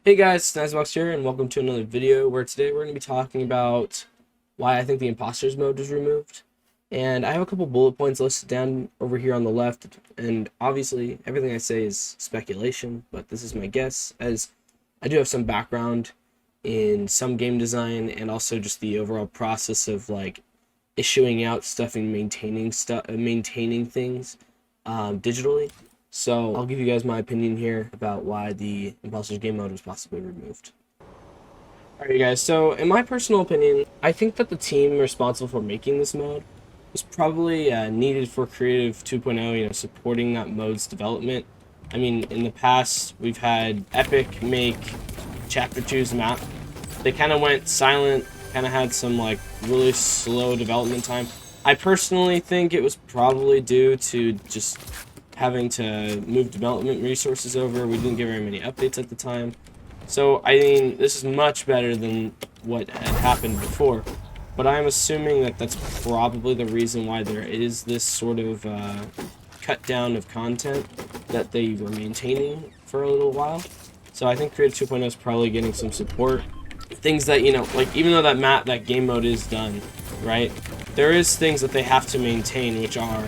Hey guys, Snazbox here, and welcome to another video where today we're going to be talking about why I think the imposters mode was removed. And I have a couple bullet points listed down over here on the left, and obviously everything I say is speculation, but this is my guess, as I do have some background in some game design and also just the overall process of like issuing out stuff and maintaining things digitally. So I'll give you guys my opinion here about why the Impostors game mode was possibly removed. Alright guys, so in my personal opinion, I think that the team responsible for making this mode was probably needed for Creative 2.0, supporting that mode's development. I mean, in the past, we've had Epic make Chapter 2's map. They kind of went silent, kind of had some like really slow development time. I personally think it was probably due to just having to move development resources over. We didn't get very many updates at the time. So, I mean, this is much better than what had happened before. But I'm assuming that that's probably the reason why there is this sort of cut down of content that they were maintaining for a little while. So I think Creative 2.0 is probably getting some support. Things that, like even though that game mode is done, right? There is things that they have to maintain, which are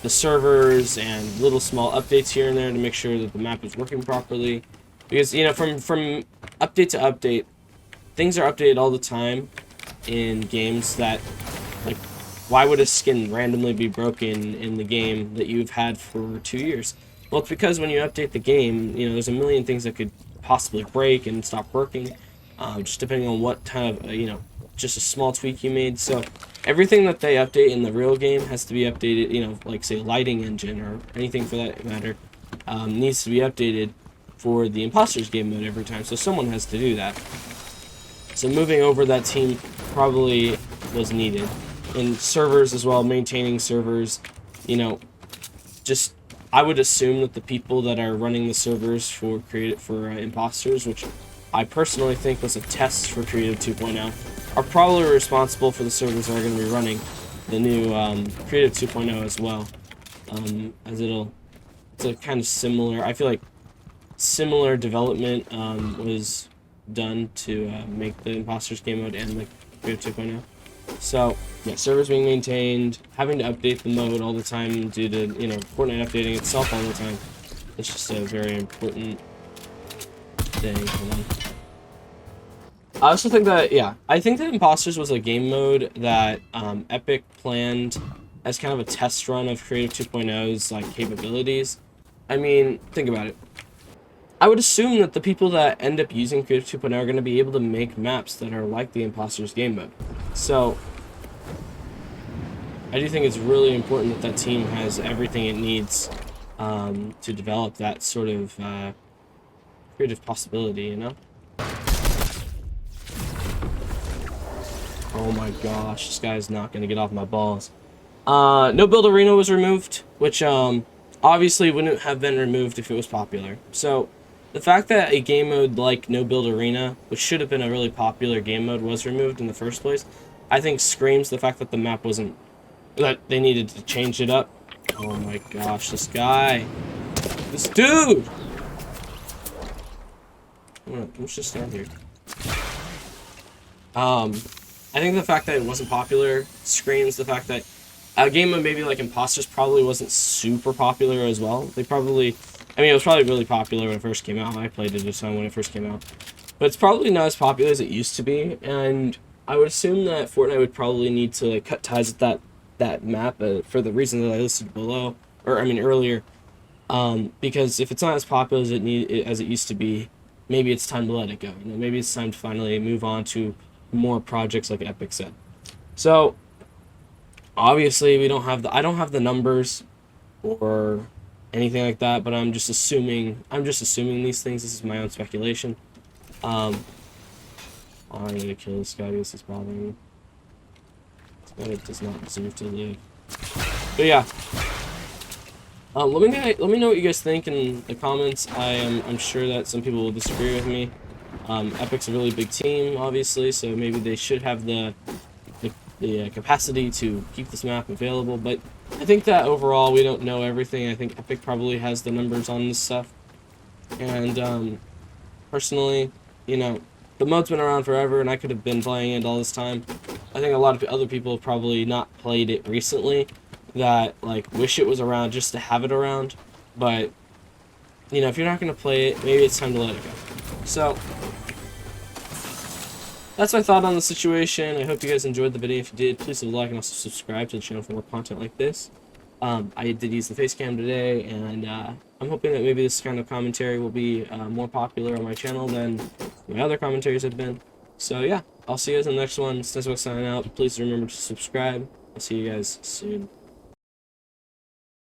the servers and little small updates here and there to make sure that the map is working properly. Because, from update to update, things are updated all the time in games that, like, why would a skin randomly be broken in the game that you've had for 2 years? Well, it's because when you update the game, there's a million things that could possibly break and stop working, just depending on what kind of, just a small tweak you made. So everything that they update in the real game has to be updated, like say lighting engine or anything for that matter, needs to be updated for the Impostors game mode every time. So someone has to do that. So moving over that team probably was needed. And servers as well, maintaining servers, just I would assume that the people that are running the servers for Impostors, which I personally think was a test for Creative 2.0, are probably responsible for the servers that are going to be running the new Creative 2.0 as well. As it's a kind of similar, I feel like similar development was done to make the Impostors game mode and the Creative 2.0. So, yeah, servers being maintained, having to update the mode all the time due to, Fortnite updating itself all the time. It's just a very important thing. Hold on. I also think that, I think that Impostors was a game mode that Epic planned as kind of a test run of Creative 2.0's like capabilities. I mean, think about it. I would assume that the people that end up using Creative 2.0 are going to be able to make maps that are like the Impostors game mode. So, I do think it's really important that team has everything it needs to develop that sort of creative possibility, Oh my gosh, this guy's not going to get off my balls. No Build Arena was removed, which obviously wouldn't have been removed if it was popular. So, the fact that a game mode like No Build Arena, which should have been a really popular game mode, was removed in the first place, I think screams the fact that the map wasn't, that they needed to change it up. Oh my gosh, this guy. This dude! Let's just stand here. I think the fact that it wasn't popular screams the fact that a game mode maybe like Impostors probably wasn't super popular as well. It was probably really popular when it first came out. I played it a ton when it first came out. But it's probably not as popular as it used to be, and I would assume that Fortnite would probably need to cut ties with that map for the reason that I listed below, earlier. Because if it's not as popular as it used to be, maybe it's time to let it go. Maybe it's time to finally move on to more projects like Epic said. So obviously I don't have the numbers or anything like that, but I'm just assuming these things. This is my own speculation. I need to kill this guy because he's bothering me. This guy does not deserve to live. But yeah. Let me know what you guys think in the comments. I'm sure that some people will disagree with me. Epic's a really big team, obviously, so maybe they should have the capacity to keep this map available. But I think that overall we don't know everything. I think Epic probably has the numbers on this stuff, and personally, you know, the mode's been around forever, and I could have been playing it all this time. I think a lot of other people have probably not played it recently that, like, wish it was around just to have it around. But, you know, if you're not going to play it, maybe it's time to let it go. So, that's my thought on the situation. I hope you guys enjoyed the video. If you did, please leave a like and also subscribe to the channel for more content like this. I did use the face cam today, and I'm hoping that maybe this kind of commentary will be more popular on my channel than my other commentaries have been. So yeah, I'll see you guys in the next one. Stay signing out. Please remember to subscribe. I'll see you guys soon.